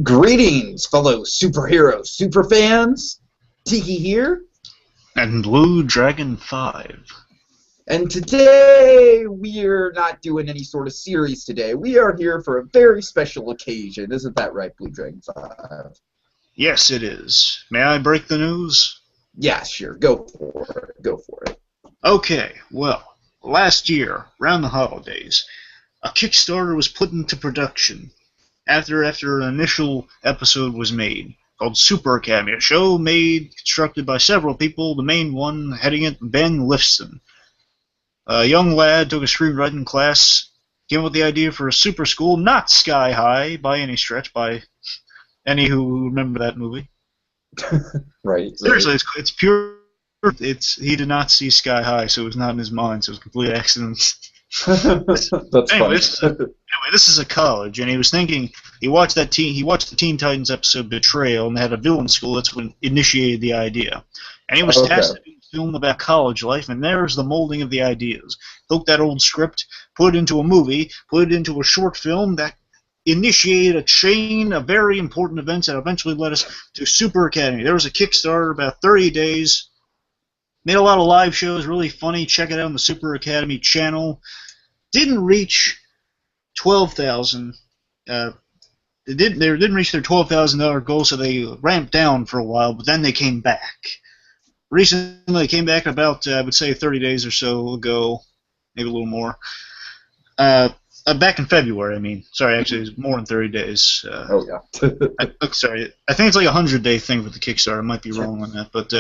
Greetings, fellow superhero superfans. Tiki here, And BlueDragonFive. and today we're not doing any sort of series today. We are here for a very special occasion. Isn't that right, Blue Dragon 5? Yes, it is. May I break the news? Yeah, sure. Go for it. Go for it. Okay, well, last year, around the holidays, a Kickstarter was put into production after an initial episode was made, called Super Academy, a show constructed by several people, the main one heading it, Ben Lifson. A young lad took a screenwriting class, came up with the idea for a super school, not Sky High by any stretch, by any who remember that movie. Right. Seriously, it's pure. He did not see Sky High, so it was not in his mind. So it was a complete accident. That's anyway, funny. This is a college, and he was thinking. He watched the Teen Titans episode Betrayal, and they had a villain school. That's when initiated the idea, and he was tasked to do a film about college life. And there's the molding of the ideas. Took that old script, put it into a movie, put it into a short film that initiated a chain of very important events that eventually led us to Super Academy. There was a Kickstarter, about 30 days. Made a lot of live shows, really funny. Check it out on the Super Academy channel. Didn't reach 12,000. They didn't reach their $12,000 goal, so they ramped down for a while. But then they came back. Recently, they came back about I would say 30 days or so ago, maybe a little more. Back in February, I mean. Sorry, actually, it was more than 30 days. Oh yeah. Sorry, I think it's like a 100-day thing with the Kickstarter. I might be wrong on that, but.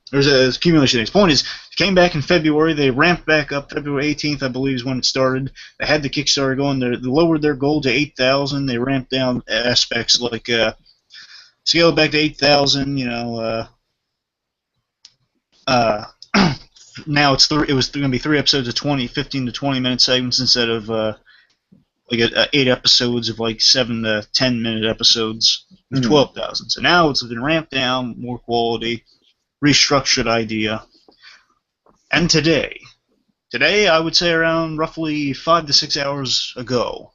There's a accumulation. His point is, it came back in February. They ramped back up. February 18th, I believe, is when it started. They had the Kickstarter going. They lowered their goal to 8,000. They ramped down aspects like scale it back to 8,000. Now it was going to be 3 episodes of 15 to 20-minute segments instead of 8 episodes of like 7 to 10-minute episodes of 12,000. So now it's been ramped down, more quality. Restructured idea. And today I would say around roughly 5 to 6 hours ago,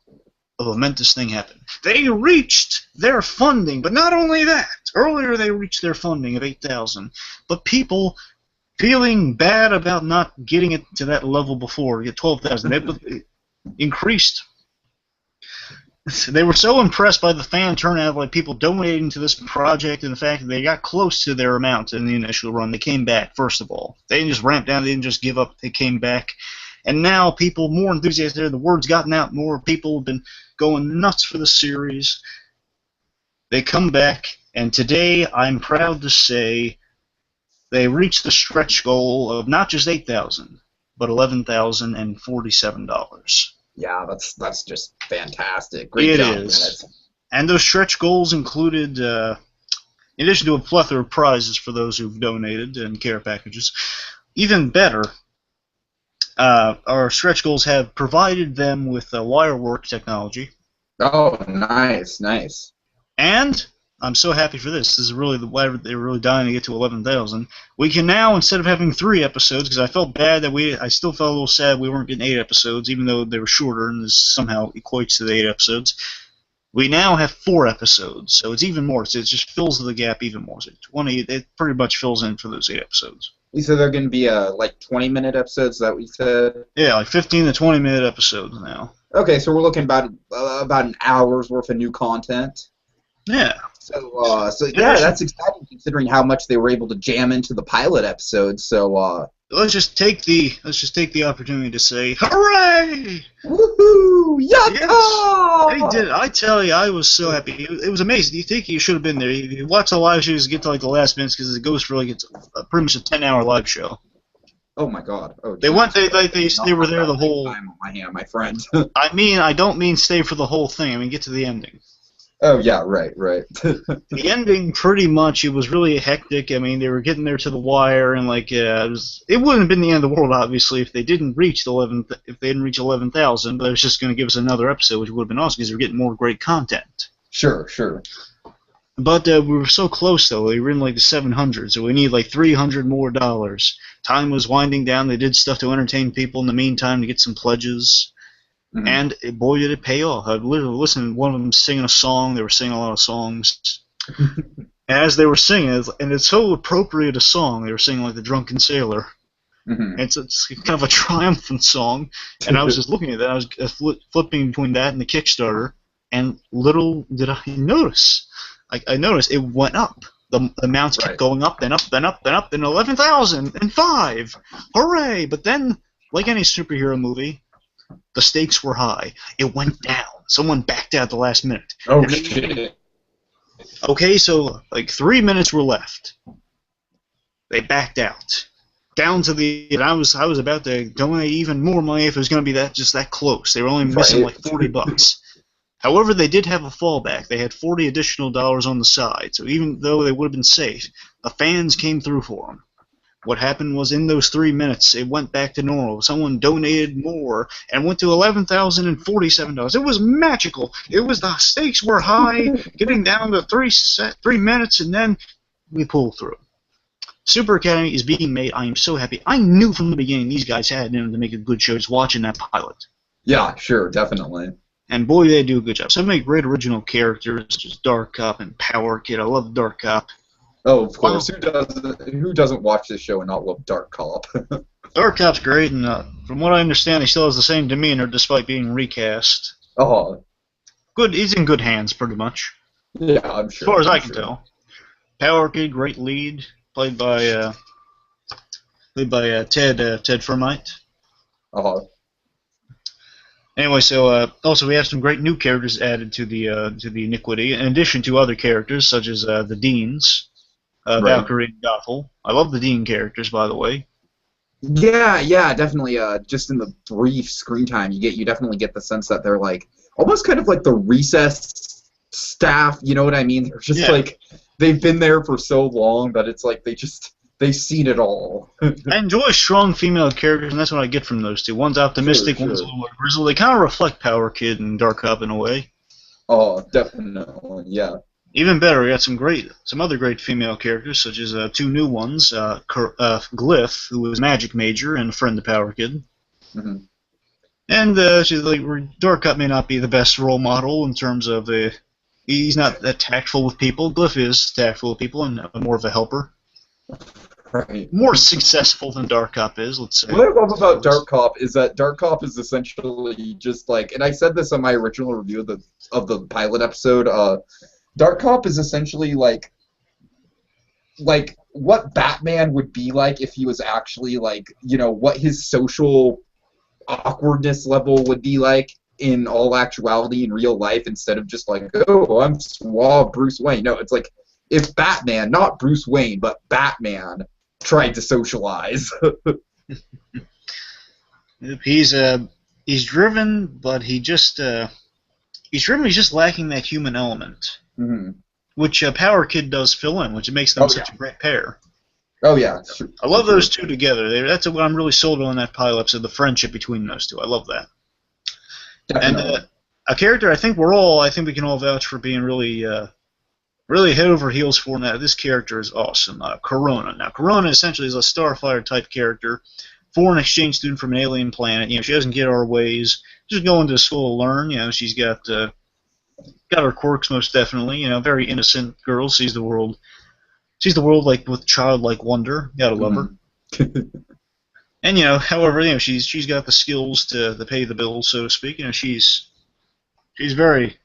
a momentous thing happened. They reached their funding, but not only that. Earlier they reached their funding of 8,000, but people feeling bad about not getting it to that level before, get 12,000, they increased. They were so impressed by the fan turnout, like people donating to this project, and the fact that they got close to their amount in the initial run. They came back, first of all. They didn't just ramp down, they didn't just give up, they came back. And now people, more enthusiastic, the word's gotten out more, people have been going nuts for the series. They come back, and today I'm proud to say they reached the stretch goal of not just 8,000, but $11,047. Yeah, that's just fantastic. Great job. It is. And those stretch goals included, in addition to a plethora of prizes for those who've donated and care packages, even better, our stretch goals have provided them with wire work technology. Oh, nice, nice. And I'm so happy for this. This is really why they were really dying to get to 11,000. We can now, instead of having 3 episodes, because I felt bad that I still felt a little sad we weren't getting 8 episodes, even though they were shorter, and this somehow equates to the 8 episodes. We now have 4 episodes, so it's even more. So it just fills the gap even more. So it pretty much fills in for those 8 episodes. You said they're going to be like 20-minute episodes. Is that what you said? Yeah, like 15 to 20-minute episodes now. Okay, so we're looking about an hour's worth of new content. Yeah. So yeah, that's exciting considering how much they were able to jam into the pilot episode. So let's just take the opportunity to say, hooray! Woohoo! Yatta! Yes, they did it. I tell you, I was so happy. It was amazing. You think you should have been there. You watch the live shows, get to like the last minutes because it goes for like it's pretty much a 10-hour live show. Oh my God! Oh, they went. They were there the whole. Time on my hand, my friend. I don't mean stay for the whole thing. I mean get to the ending. Oh yeah, right. The ending, pretty much, it was really hectic. I mean, they were getting there to the wire, and like it wouldn't have been the end of the world, obviously, if they didn't reach 11,000. But it was just going to give us another episode, which would have been awesome because they were getting more great content. Sure. But we were so close, though. We were in like the 700s, so we need like $300 more. Time was winding down. They did stuff to entertain people in the meantime to get some pledges. Mhm. And boy, did it pay off. I literally listened to one of them singing a song. They were singing a lot of songs. As they were singing, and it's so appropriate a song. They were singing like the Drunken Sailor. Mhm. It's kind of a triumphant song, and I was just looking at that. I was flipping between that and the Kickstarter, and little did I notice. I noticed it went up. The amounts kept Right. going up, then up, then up, then up, then 11,005. Hooray! But then, like any superhero movie, the stakes were high. It went down. Someone backed out at the last minute. Oh, And then- shit. Okay, so like 3 minutes were left. They backed out. Down to the, and I was about to donate even more money if it was going to be just that close. They were only missing Right. like $40. However, they did have a fallback. They had $40 additional on the side. So even though they would have been safe, the fans came through for them. What happened was in those 3 minutes, it went back to normal. Someone donated more and went to $11,047. It was magical. It was the stakes were high, getting down to 3 minutes, and then we pulled through. Super Academy is being made. I am so happy. I knew from the beginning these guys had it in them to make a good show just watching that pilot. Yeah, sure, definitely. And boy, they do a good job. So many great original characters, just Dark Cop and Power Kid. I love Dark Cop. Oh, of course. Who doesn't watch this show and not love Dark Cop? Dark Cop's great, and from what I understand, he still has the same demeanor despite being recast. Oh, Good. He's in good hands, pretty much, yeah, I'm sure. as far as I'm I can sure. tell. Power Kid, great lead, played by Ted Fermite. Oh, Anyway, so also we have some great new characters added to the Iniquity, in addition to other characters such as the Deans, Right. Valkyrie and Gothel. I love the Dean characters, by the way. yeah, definitely. Just in the brief screen time you definitely get the sense that they're like almost kind of like the recess staff. You know what I mean? They're just Yeah. like they've been there for so long that it's like they've seen it all. I enjoy strong female characters, and that's what I get from those two. One's optimistic, Sure. one's a little more grizzled. They kind of reflect Power Kid and Dark Cop in a way. Oh, definitely. Yeah. Even better, we got some other great female characters, such as two new ones, Glyph, who is a magic major and a friend of Power Kid. Hmm. And she's like, Dark Cop may not be the best role model in terms of he's not that tactful with people. Glyph is tactful with people and more of a helper. Right. More successful than Dark Cop is, let's say. What I love about Dark Cop is that Dark Cop is essentially just like, and I said this on my original review of the pilot episode. Dark Cop is essentially like what Batman would be like if he was actually like, what his social awkwardness level would be like in all actuality in real life, instead of just like, oh, I'm suave Bruce Wayne. No, it's like if Batman, not Bruce Wayne, but Batman tried to socialize. He's driven, but he's driven. He's just lacking that human element, which Power Kid does fill in, which makes them such a great pair. Oh yeah, sure. I love those two together. That's what I'm really sold on that pilot episode, the friendship between those two. I love that. Definitely. And a character I think we can all vouch for being really head over heels for now. This character is awesome. Corona. Now, Corona essentially is a Starfire type character, foreign exchange student from an alien planet. She doesn't get our ways. Just going to school to learn. She's got her quirks most definitely. Very innocent girl. Sees the world like with childlike wonder. Gotta love her. And however, she's got the skills to pay the bills, so to speak. She's very,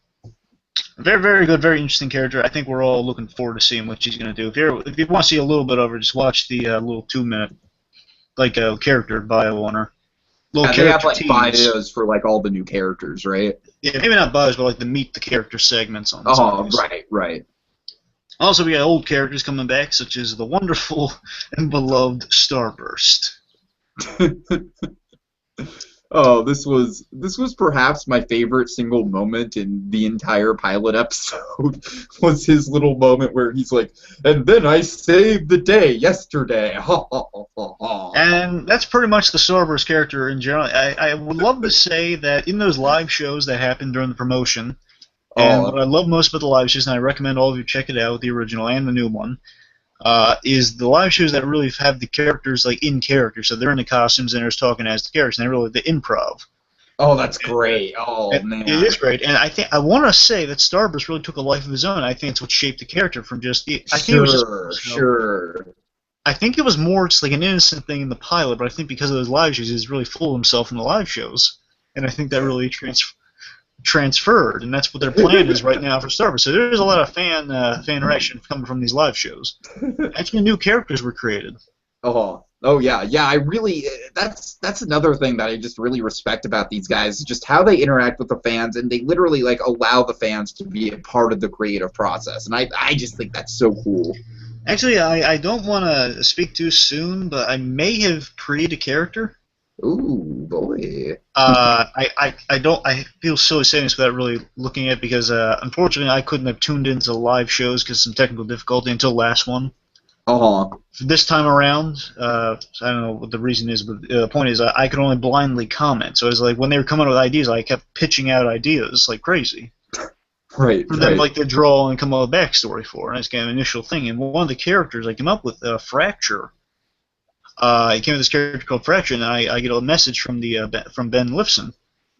very, very good, very interesting character. I think we're all looking forward to seeing what she's going to do. If you want to see a little bit of her, just watch the little 2-minute character bio on her. Yeah, they have bios for all the new characters, right? Yeah, maybe not bios, but the meet the character segments on. Oh, right. Also, we got old characters coming back, such as the wonderful and beloved Starburst. Oh, this was perhaps my favorite single moment in the entire pilot episode. Was his little moment where he's like, "And then I saved the day yesterday." Ha ha ha ha ha. And that's pretty much the Starburst character in general. I would love to say that in those live shows that happened during the promotion, and what I love most about the live shows, and I recommend all of you check it out, the original and the new one, is the live shows that really have the characters in character. So they're in the costumes and they're talking as the characters, and they're really the improv. Oh, that's great. Oh, And it is man. great, and I want to say that Starburst really took a life of his own. I think it's what shaped the character from just. I think it was just. Sure, sure. I think it was more just like an innocent thing in the pilot, but I think because of those live shows, he's really full of himself in the live shows, and I think that really transferred, and that's what their plan is right now for Starburst. So there's a lot of fan interaction coming from these live shows. Actually, new characters were created. Oh yeah, yeah. I really that's another thing that I just really respect about these guys, just how they interact with the fans, and they literally like allow the fans to be a part of the creative process, and I just think that's so cool. Actually, I don't want to speak too soon, but I may have created a character. Ooh, boy. I feel silly saying this without really looking at it because unfortunately I couldn't have tuned into live shows because of some technical difficulty until last one. This time around, I don't know what the reason is, but the point is I could only blindly comment. So it was like when they were coming up with ideas, I kept pitching out ideas like crazy. Right. For them, like to draw and come up with a backstory for, and that's kind of an initial thing. And one of the characters I came up with, Fracture. I came up with this character called Fracture, and I get a message from from Ben Lifson,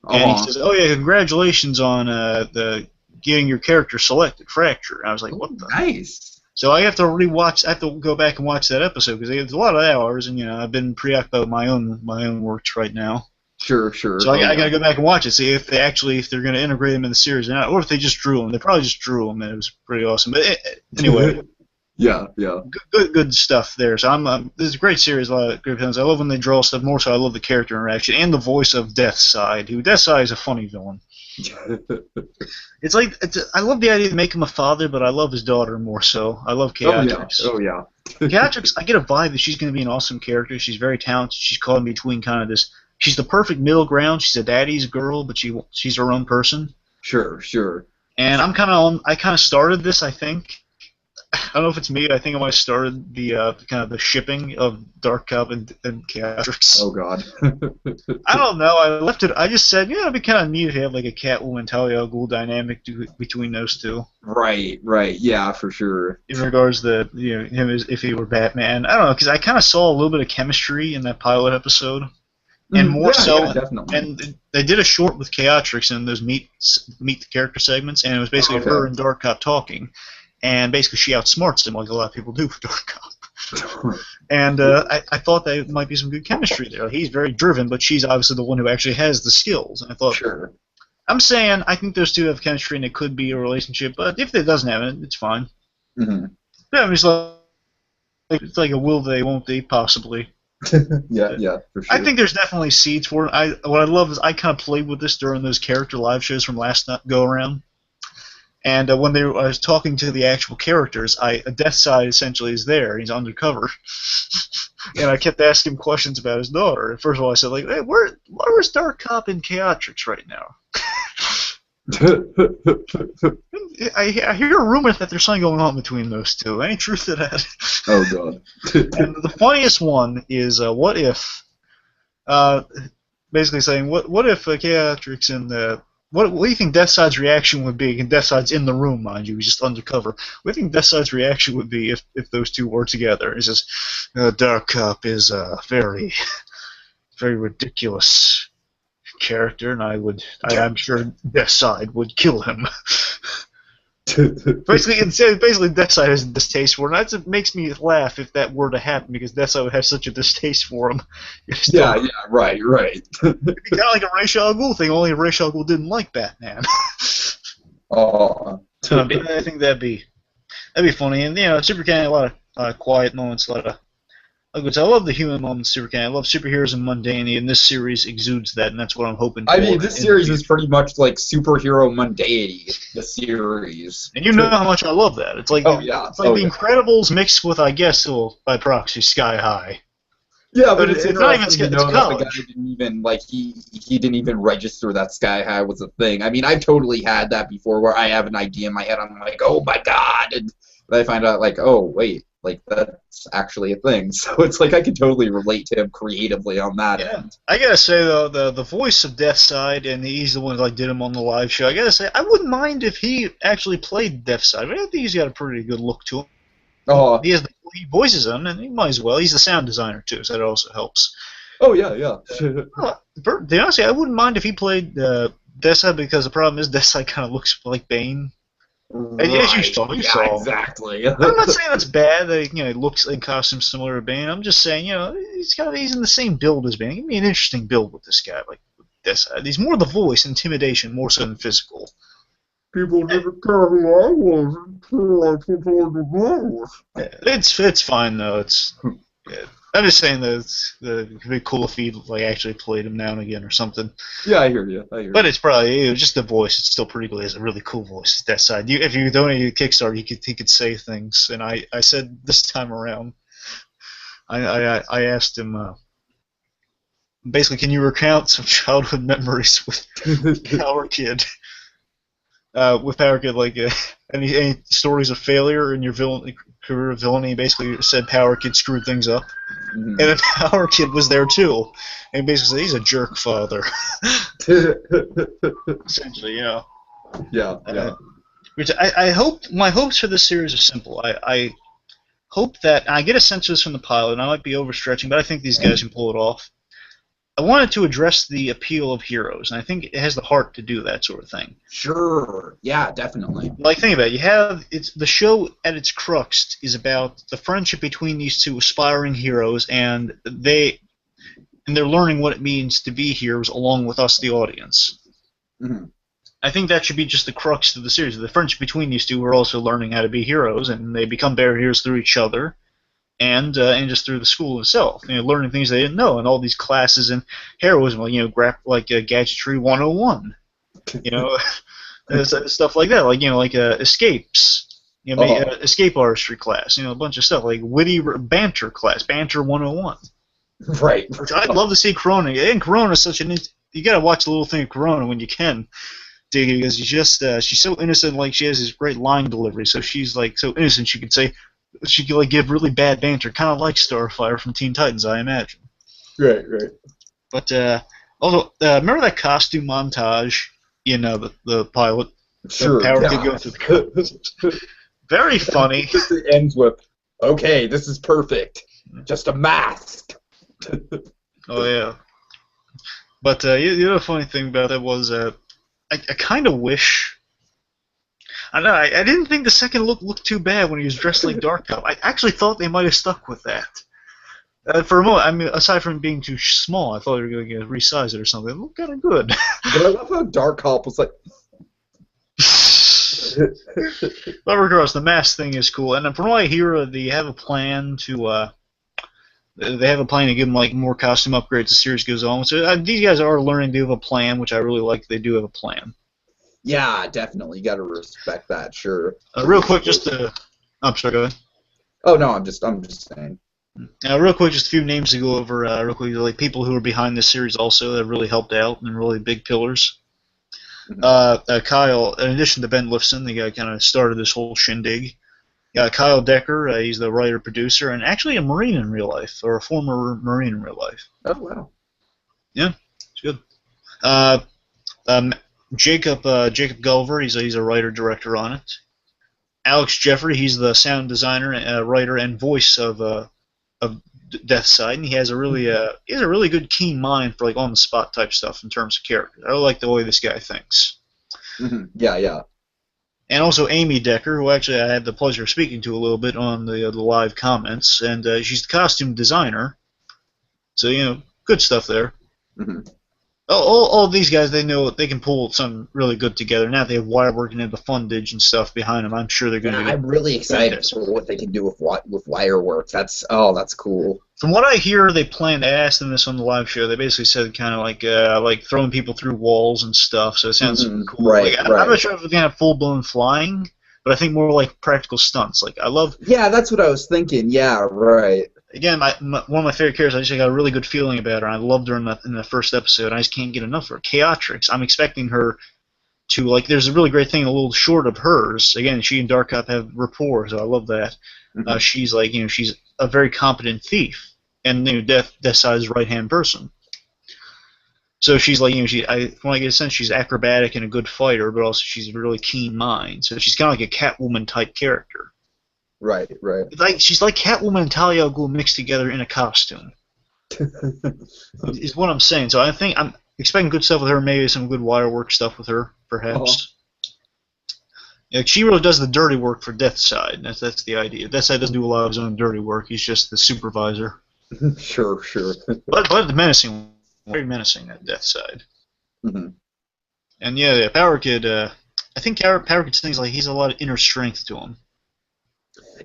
and he says, "Oh yeah, congratulations on the getting your character selected, Fracture." And I was like, "What the?" Nice. So I have to rewatch. I have to go back and watch that episode because it's a lot of hours, and I've been preoccupied with my own works right now. Sure. So I gotta go back and watch it, see if they're gonna integrate them in the series or not, or if they just drew them. They probably just drew them, and it was pretty awesome. But anyway, yeah. Good stuff there. So this is a great series. A lot of great films. I love when they draw stuff more. So I love the character interaction and the voice of Deathside. Deathside is a funny villain. It's like I love the idea to make him a father, but I love his daughter more so. I love Chaotrix. Oh yeah. Chaotrix, I get a vibe that she's going to be an awesome character. She's very talented. She's caught in between kind of this. She's the perfect middle ground. She's a daddy's girl, but she's her own person. Sure. And I kind of started this, I think. I don't know if it's me. I think I might have started the kind of the shipping of Dark Cub and Chaotrix. Oh God. I don't know. I left it. I just said, it'd be kind of neat to have like a Catwoman Talia al Ghul dynamic between those two. Right. Yeah, for sure. In regards to him as if he were Batman, I don't know, because I kind of saw a little bit of chemistry in that pilot episode. And more so, definitely. And they did a short with Chaotrix in those meet the character segments, and it was basically her and Dark Cop talking, and basically she outsmarts him like a lot of people do for Dark Cop. And I thought there might be some good chemistry there. He's very driven, but she's obviously the one who actually has the skills. And I thought, sure. I'm saying I think those two have chemistry, and it could be a relationship, but if it doesn't have it, it's fine. Mm-hmm. Yeah, I mean, it's like a will they, won't they, possibly. Yeah, for sure. I think there's definitely seeds for it. What I love is I kind of played with this during those character live shows from last go around, and when I was talking to the actual characters, Deathside essentially is there. He's undercover, and I kept asking him questions about his daughter. And first of all, I said like, "Hey, where's Dark Cop and Chaotrix right now?" I hear a rumor that there's something going on between those two. Any truth to that? Oh God. And the funniest one is what if, basically saying what if Chaotrix and what do you think Deathside's reaction would be? And Deathside's in the room, mind you, he's just undercover. What do you think Deathside's reaction would be if those two were together? He says, Dark Cop is a very, very ridiculous character, and I'm sure Deathside would kill him. Basically, Deathside has a distaste for him. That makes me laugh if that were to happen, because Deathside would have such a distaste for him. Yeah, right. It'd be kind of like a Ra's al Ghul thing, only Ra's al Ghul didn't like Batman. Oh. I think that'd be funny. And Super Cat had a lot of quiet moments, a lot of good. I love the human moments, Super Cat. I love superheroes and mundanity, and this series exudes that, and that's what I'm hoping for. I mean, this series is pretty much like superhero mundanity. The series, and you know how much I love that. It's like The Incredibles mixed with, I guess, by proxy, Sky High. Yeah, but it's not even to know that the guy didn't even he didn't even register that Sky High was a thing. I mean, I've totally had that before, where I have an idea in my head, I'm like, oh my God, and I find out like, oh wait. Like, that's actually a thing. So it's like I can totally relate to him creatively on that end. I gotta say, though, the voice of Deathside, and he's the one that did him on the live show, I gotta say, I wouldn't mind if he actually played Deathside. I think he's got a pretty good look to him. Oh. He voices him, and he might as well. He's the sound designer, too, so that also helps. Oh yeah, yeah. Honestly, I wouldn't mind if he played Deathside, because the problem is Deathside kind of looks like Bane. As you Right. saw, Yeah, exactly. I'm not saying that's bad that he looks in costume similar to Bane. I'm just saying he's in the same build as Bane. Give me an interesting build with this guy, like with Deathside. He's more the voice, intimidation, more so than physical. People didn't care who I was until I put on the mask. It's fine though. Yeah. I'm just saying that it'd be cool if he actually played him now and again or something. Yeah, I hear you. But it's probably just the voice. It's still pretty cool. He has a really cool voice. That side. If you donated to Kickstarter, he could say things. And I said this time around, I asked him basically, can you recount some childhood memories with Power Kid? With Power Kid, any stories of failure in your career of villainy. Basically said Power Kid screwed things up. Mm-hmm. And then Power Kid was there too, and basically said he's a jerk father. Essentially, yeah. Yeah. Which I hope, my hopes for this series are simple. I hope that, I get a sense of this from the pilot, and I might be overstretching, but I think these guys can pull it off. I wanted to address the appeal of heroes, and I think it has the heart to do that sort of thing. Sure. Yeah, definitely. Think about it. The show at its crux is about the friendship between these two aspiring heroes, and they're learning what it means to be heroes along with us, the audience. Mm-hmm. I think that should be just the crux of the series. The friendship between these two who are also learning how to be heroes, and they become better heroes through each other. And just through the school itself, learning things they didn't know, and all these classes in heroism, Gadgetry 101, stuff like that, escapes, escape artistry class, a bunch of stuff like witty banter class, banter 101. Right. Which I'd love to see Corona. And Corona is you gotta watch a little thing of Corona when you can, because she's so innocent, she has this great line delivery, so she's so innocent she could give really bad banter, kind of like Starfire from Teen Titans, I imagine. Right. But also, remember that costume montage in the pilot? Sure. Power Kid going through the very funny. It ends with, "Okay, this is perfect. Just a mask." Oh yeah. But the other funny thing about that was, I kind of wish. I know. I didn't think the second look looked too bad when he was dressed like Dark Cop. I actually thought they might have stuck with that. For a moment, aside from being too small, I thought they were going to resize it or something. It looked kind of good. But I love how Dark Cop was like. But regardless, the mask thing is cool, and from what I hear, they have a plan to. They have a plan to give them more costume upgrades as the series goes on. So these guys are learning to have a plan, which I really like. They do have a plan. Yeah, definitely. You got to respect that, sure. Real quick, I'm sorry, go ahead. Oh no, I'm just saying. Real quick, just a few names to go over. Real quick, people who are behind this series also that really helped out and really big pillars. Mm-hmm. Kyle, in addition to Ben Lifson, the guy kind of started this whole shindig. Kyle Decker, he's the writer producer and actually a Marine in real life, or a former Marine in real life. Oh wow. Yeah, it's good. Jacob Gulliver, he's a writer-director on it. Alex Jeffrey, he's the sound designer, writer, and voice of Deathside, and he has a really good, keen mind for on-the-spot type stuff in terms of character. I like the way this guy thinks. Mm-hmm. Yeah. And also Amy Decker, who actually I had the pleasure of speaking to a little bit on the live comments, and she's the costume designer. So good stuff there. Mm-hmm. All these guys, they know they can pull something really good together. Now they have wire working in the fundage and stuff behind them. I'm sure they're going to. I'm really excited for what they can do with wire work. That's cool. From what I hear, they asked them this on the live show. They basically said kind of like throwing people through walls and stuff. So it sounds cool. Right, I'm not sure if it's going to have full blown flying, but I think more like practical stunts. I love. Yeah, that's what I was thinking. Yeah, right. Again, one of my favorite characters, I just got a really good feeling about her. I loved her in the first episode. I just can't get enough of her. Chaotrix. I'm expecting her to, there's a really great thing, a little short of hers. Again, she and Dark Cop have rapport, so I love that. Mm-hmm. She's she's a very competent thief, and Deathside's right-hand person. So she's when I get a sense, she's acrobatic and a good fighter, but also she's a really keen mind. So she's kind of like a Catwoman-type character. Right. She's like Catwoman and Talia al Ghul mixed together in a costume. is what I'm saying. So I think I'm expecting good stuff with her. Maybe some good wire work stuff with her, perhaps. Yeah, she really does the dirty work for Deathside. That's the idea. Deathside doesn't do a lot of his own dirty work. He's just the supervisor. Sure, sure. But the menacing, very menacing at Deathside. Mm-hmm. And yeah, Power Kid. I think Power Kid's things like he's a lot of inner strength to him.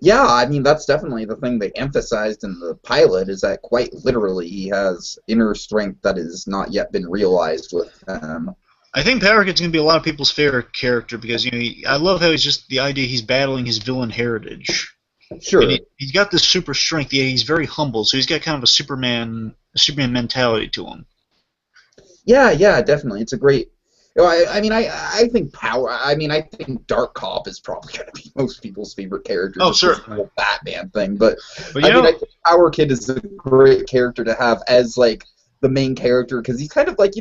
Yeah, I mean that's definitely the thing they emphasized in the pilot is that quite literally he has inner strength that has not yet been realized with him. I think Power Kid's gonna be a lot of people's favorite character because I love how he's just the idea he's battling his villain heritage. Sure. And he's got this super strength. Yet he's very humble, so he's got kind of a Superman mentality to him. Yeah, definitely. It's a great. I mean, I think I think Dark Cop is probably going to be most people's favorite character. Oh, just sure. The whole Batman thing, but you I think Power Kid is a great character to have as like the main character because he's kind of like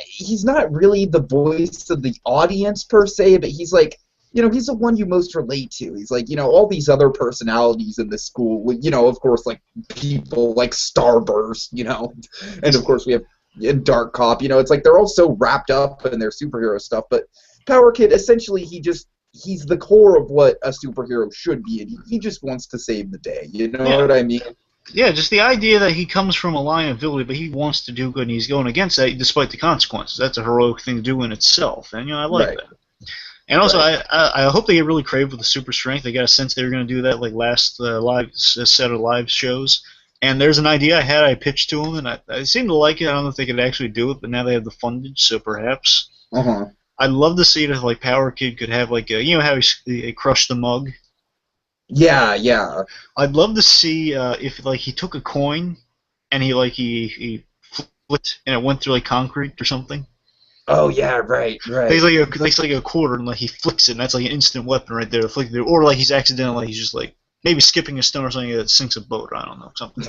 he's not really the voice of the audience per se, but he's like. He's the one you most relate to. He's like, all these other personalities in this school, of course, like people like Starburst, and of course we have in Dark Cop, it's like they're all so wrapped up in their superhero stuff, but Power Kid, essentially, he's the core of what a superhero should be, and he just wants to save the day, what I mean? Yeah, just the idea that he comes from a line of villainy, but he wants to do good, and he's going against that despite the consequences. That's a heroic thing to do in itself, and, I like that. And also, I hope they get really creative with the super strength. I got a sense they were going to do that like last set of live shows. And there's an idea I pitched to them, and I seem to like it. I don't know if they could actually do it, but now they have the fundage, so perhaps. I'd love to see it if like Power Kid could have like how he crushed the mug. Yeah. I'd love to see if like he took a coin and he flipped and it went through like concrete or something. Oh yeah, right. He's like a quarter, and like he flicks it, and that's like an instant weapon right there. Or like he's accidentally, he's just like maybe skipping a stone or something that sinks a boat. I don't know, something.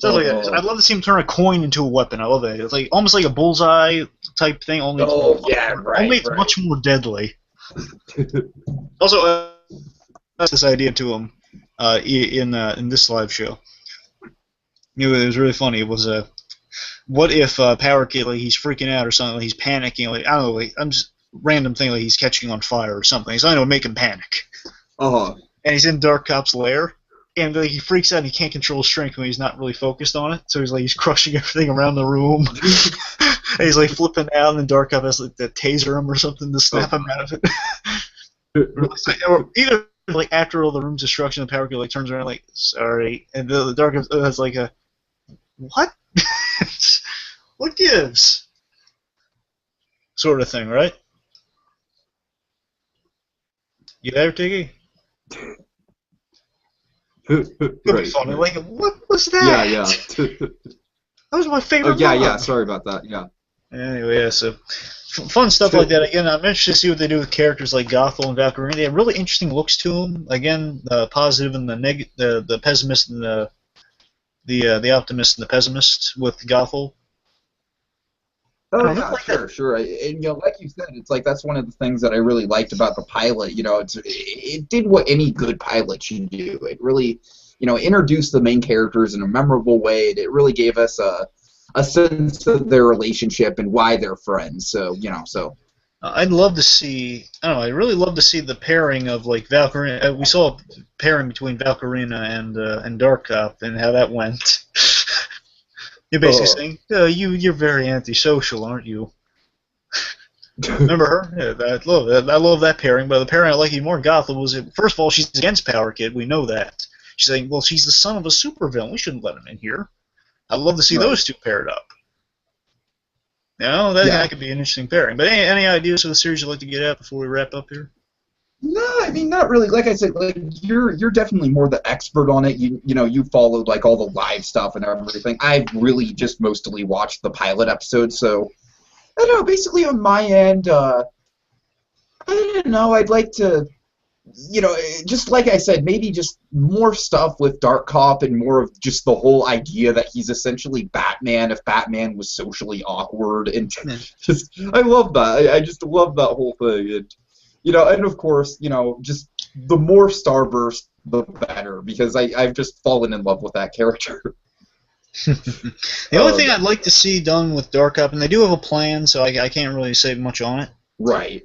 I'd love to see him turn a coin into a weapon. I love that. It's like almost like a bullseye type thing. Only it's much more deadly. Also, that's this idea to him in this live show. It was really funny. It was what if Power Kid, like, he's freaking out or something, like, he's panicking, like, I don't know, like, I'm just random thing, like he's catching on fire or something. He's trying to make him panic. And he's in Dark Cop's lair, and like, he freaks out and he can't control his strength when he's not really focused on it, so he's crushing everything around the room. And he's like flipping out, and then Dark Cop has like to taser him or something to snap him out of it. Or either like after all the room's destruction, the Power Kid like turns around like, sorry, and the Dark Cop has like a, what? What gives? Sort of thing, right? You there, Tiki? Right. Funny. Like, what was that? Yeah. That was my favorite. Oh yeah. Sorry about that. Yeah. Anyway, yeah. So fun stuff like that. Again, I'm interested to see what they do with characters like Gothel and Valkyrie. They have really interesting looks to them. Again, the positive and the pessimist and the optimist and the pessimist with Gothel. Oh yeah, sure. And like you said, it's like that's one of the things that I really liked about the pilot. It did what any good pilot should do. It really, introduced the main characters in a memorable way. It really gave us a sense of their relationship and why they're friends. So I'd love to see. I don't know. I'd really love to see the pairing of like Valkyrie. We saw a pairing between Valkyrina and Dark Cop and how that went. You're basically saying, you're very antisocial, aren't you? Remember her? Yeah, I love that pairing. But the pairing I like even more Gothel was, first of all, she's against Power Kid. We know that. She's saying, well, she's the son of a supervillain. We shouldn't let him in here. I'd love to see those two paired up. That could be an interesting pairing. But any ideas for the series you'd like to get at before we wrap up here? No, I mean not really. Like I said, like you're definitely more the expert on it. You followed like all the live stuff and everything. I've really just mostly watched the pilot episode, so I don't know. Basically on my end, I don't know. I'd like to, just like I said, maybe just more stuff with Dark Cop and more of just the whole idea that he's essentially Batman if Batman was socially awkward and just I love that. I just love that whole thing. And of course, just the more Starburst the better, because I've just fallen in love with that character. The only thing I'd like to see done with Dark Up, and they do have a plan, so I can't really say much on it. Right.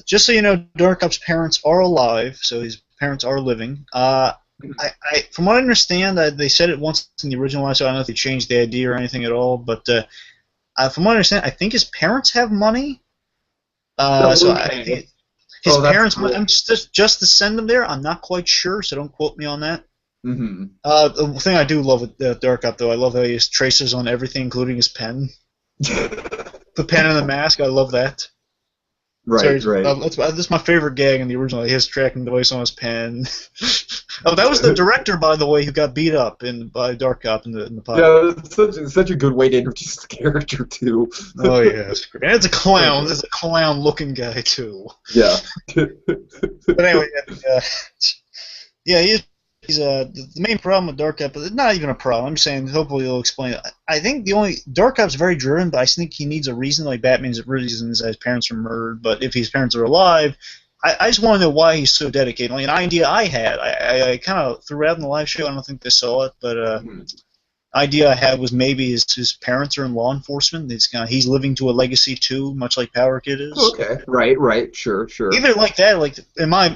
Just so you know, Dark Up's parents are alive, so his parents are living. From what I understand, they said it once in the original one, so I don't know if they changed the idea or anything at all, but from what I understand, I think his parents have money. So I think his parents, cool. I'm just to send them there. I'm not quite sure, so don't quote me on that. Mm-hmm. The thing I do love with Dark Up, though, I love how he has traces on everything, including his pen. The pen and the mask, I love that. Right. That's my favorite gag in the original. His tracking device on his pen. Oh, that was the director, by the way, who got beat up by Dark Up in the pilot. Yeah, it's such a good way to introduce the character too. Oh yeah, it's great. And it's a clown. It's a clown-looking guy too. Yeah. But anyway, yeah, he's the main problem with Dark Up. It's not even a problem. I'm just saying, hopefully he'll explain it. I think Dark Up's very driven, but I think he needs a reason. Like Batman's reasons that his parents were murdered, but if his parents are alive, I just want to know why he's so dedicated. Like an idea I had, I kind of threw out in the live show. I don't think they saw it, but idea I had was maybe his parents are in law enforcement. He's living to a legacy too, much like Power Kid is. Okay, right, sure. Either like that, like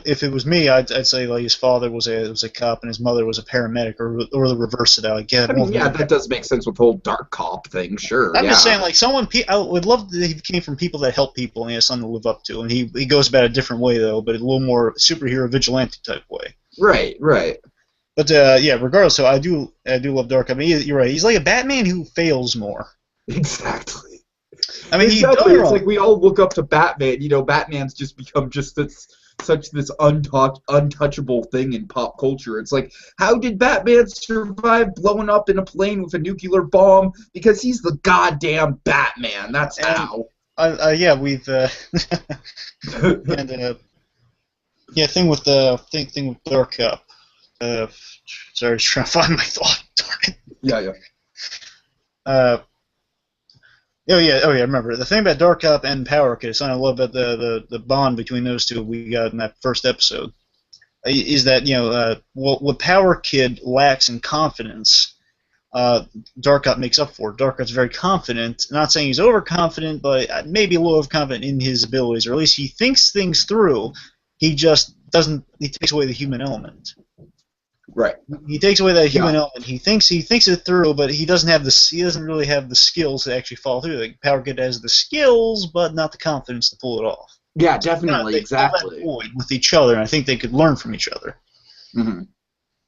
if it was me, I'd say like his father was a cop and his mother was a paramedic, or the reverse of that. Like, that does make sense with the whole dark cop thing. Sure. I'm just saying, like I would love that he came from people that help people and he has something to live up to, and he goes about it a different way though, but a little more superhero vigilante type way. Right. But yeah, regardless, so I do love Dark Up. I mean, you're right. He's like a Batman who fails more. Exactly. I mean, it's like we all look up to Batman. You know, Batman's just become just such this untouchable thing in pop culture. It's like, how did Batman survive blowing up in a plane with a nuclear bomb? Because he's the goddamn Batman. That's how. Yeah, we've thing with Dark Up. Sorry, I was trying to find my thought. Darn it. Yeah. Oh yeah. Remember the thing about Dark Up and Power Kid. Something I love about the bond between those two we got in that first episode is that what Power Kid lacks in confidence, Dark Up makes up for. Dark Up's very confident. Not saying he's overconfident, but maybe a little overconfident in his abilities, or at least he thinks things through. He just doesn't. He takes away the human element. Right. He takes away that human element. He thinks it through, but he doesn't really have the skills to actually follow through. Like Power Kid has the skills, but not the confidence to pull it off. Yeah, definitely, exactly. They void with each other, and I think they could learn from each other. Mm-hmm.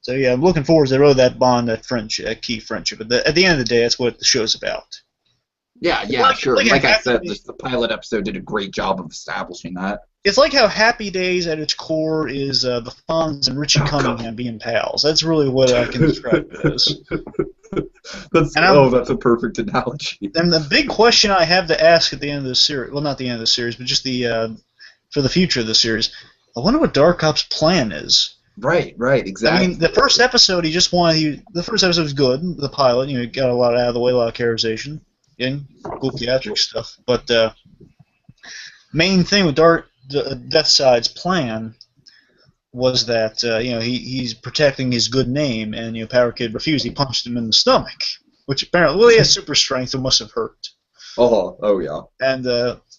So yeah, I'm looking forward to that bond, that friendship, that key friendship. But at the end of the day, that's what the show's about. Yeah, sure. Like I said, the pilot episode did a great job of establishing that. It's like how Happy Days at its core is the Fonz and Richie Cunningham being pals. That's really what I can describe it as. That's a perfect analogy. And the big question I have to ask at the end of the series, well, not the end of the series, but just for the future of the series, I wonder what Dark Up's plan is. Right, exactly. I mean, the first episode, the first episode was good, the pilot, got a lot out of the way, a lot of characterization, cool theatric stuff, but main thing with Deathside's plan was that he's protecting his good name, and Power Kid refused. He punched him in the stomach, which apparently he has super strength, so must have hurt. Oh yeah. And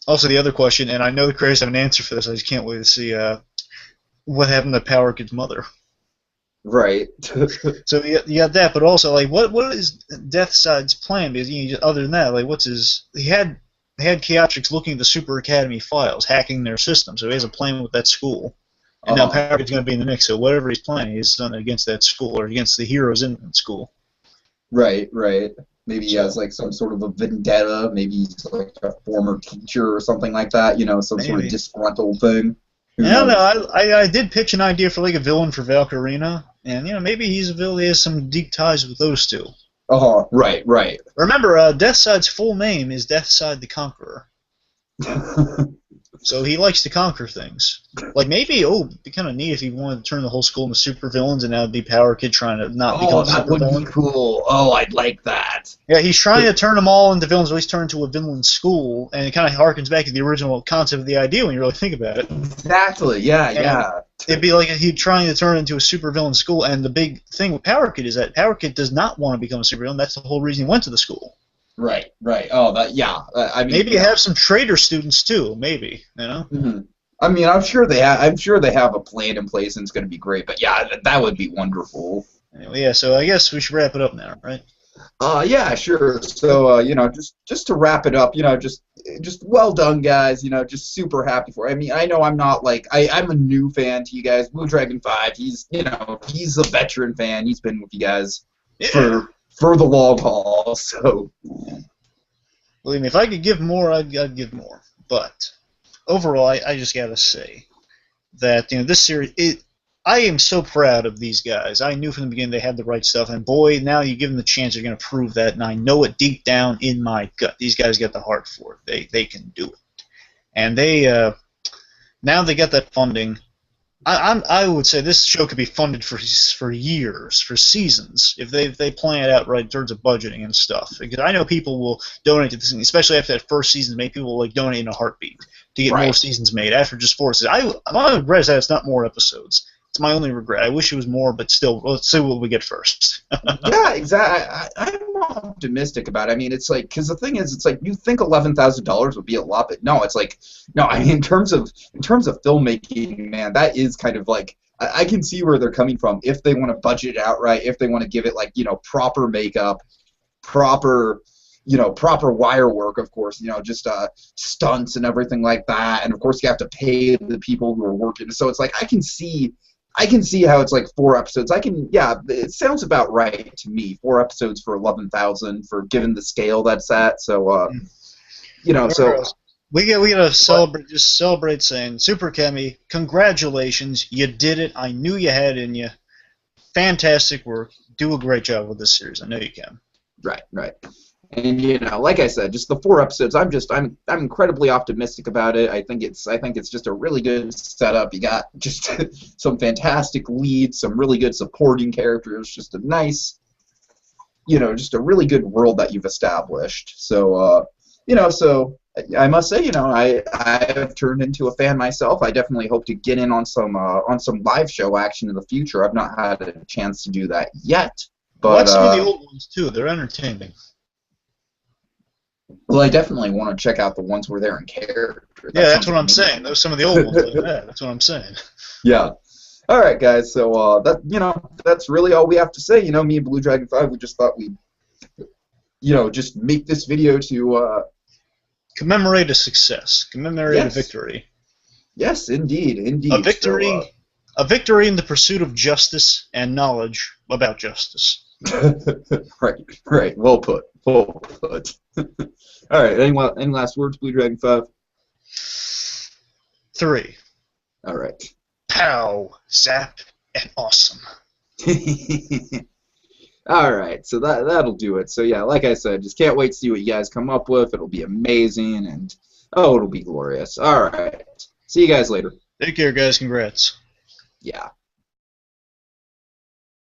also the other question, and I know the creators have an answer for this. I just can't wait to see what happened to Power Kid's mother. Right. So you got that, but also like what is Deathside's plan? Because other than that, like he had Chaotix looking at the Super Academy files, hacking their system, so he has a plan with that school. And now Power Kid's going to be in the mix, so whatever he's planning, he's done against that school, or against the heroes in that school. Right. Maybe he has like some sort of a vendetta, maybe he's like a former teacher or something like that, some sort of disgruntled thing. I don't know, I did pitch an idea for like a villain for Valkyrie, and maybe he's a villain, he has some deep ties with those two. Right. Remember, Deathside's full name is Deathside the Conqueror. So he likes to conquer things. Like maybe, it'd be kind of neat if he wanted to turn the whole school into super villains, and that would be Power Kid trying to not become a super villain. That would be cool. I'd like that. Yeah, he's trying to turn them all into villains, or at least turn into a villain school, and it kind of harkens back to the original concept of the idea when you really think about it. Exactly. Yeah. It'd be like he'd trying to turn into a supervillain school, and the big thing with Power Kid is that Power Kid does not want to become a supervillain. That's the whole reason he went to the school. Right. Oh, yeah. I mean, maybe have some traitor students too. Maybe, you know. Mm-hmm. I mean, I'm sure they have a plan in place, and it's going to be great. But yeah, that would be wonderful. Anyway, yeah. So I guess we should wrap it up now, right? Yeah, sure. So, just to wrap it up, just well done, guys. Just super happy for it. I mean, I know I'm not I'm a new fan to you guys. BlueDragonFive, he's a veteran fan. He's been with you guys for the long haul. So, believe me, if I could give more, I'd give more. But overall, I just gotta say that this series, I am so proud of these guys. I knew from the beginning they had the right stuff, and boy, now you give them the chance, they're going to prove that, and I know it deep down in my gut. These guys got the heart for it. They can do it. And now they got that funding. I would say this show could be funded for years, for seasons, if they plan it out right in terms of budgeting and stuff. Because I know people will donate to this, especially after that first season made, people will donate in a heartbeat to get more seasons made after just 4 seasons. My regret is that it's not more episodes. It's my only regret. I wish it was more, but still, let's see what we get first. Yeah, exactly. I'm optimistic about it. I mean, it's like, because the thing is, it's like you think $11,000 would be a lot, but no, it's like, no. I mean, in terms of filmmaking, man, that is kind of like, I can see where they're coming from. If they want to budget it out right, if they want to give it proper makeup, proper wire work, of course, just stunts and everything like that, and of course you have to pay the people who are working. So it's like I can see how it's like 4 episodes. It sounds about right to me. 4 episodes for 11,000 for given the scale that's at. So, so we gotta celebrate. Just celebrate, saying, Super Kemi, congratulations, you did it. I knew you had it in you. Fantastic work. Do a great job with this series. I know you can. Right. And like I said, just the 4 episodes. I'm incredibly optimistic about it. I think it's just a really good setup. You got just some fantastic leads, some really good supporting characters, just a nice, just a really good world that you've established. So, so I must say, I have turned into a fan myself. I definitely hope to get in on some live show action in the future. I've not had a chance to do that yet, but watch some of the old ones too. They're entertaining. Well, I definitely want to check out the ones where they're in character. That's what I'm saying. Those some of the old ones. That's what I'm saying. Yeah. All right, guys. So that's really all we have to say. Me and BlueDragonFive, we just thought we'd, just make this video to commemorate a success, commemorate a victory. Yes, indeed. A victory, a victory in the pursuit of justice and knowledge about justice. Right. Well put. All right. Any last words, BlueDragonFive? 3. All right. Pow, zap, and awesome. All right. So that'll do it. So yeah, like I said, just can't wait to see what you guys come up with. It'll be amazing, and it'll be glorious. All right. See you guys later. Take care, guys. Congrats. Yeah.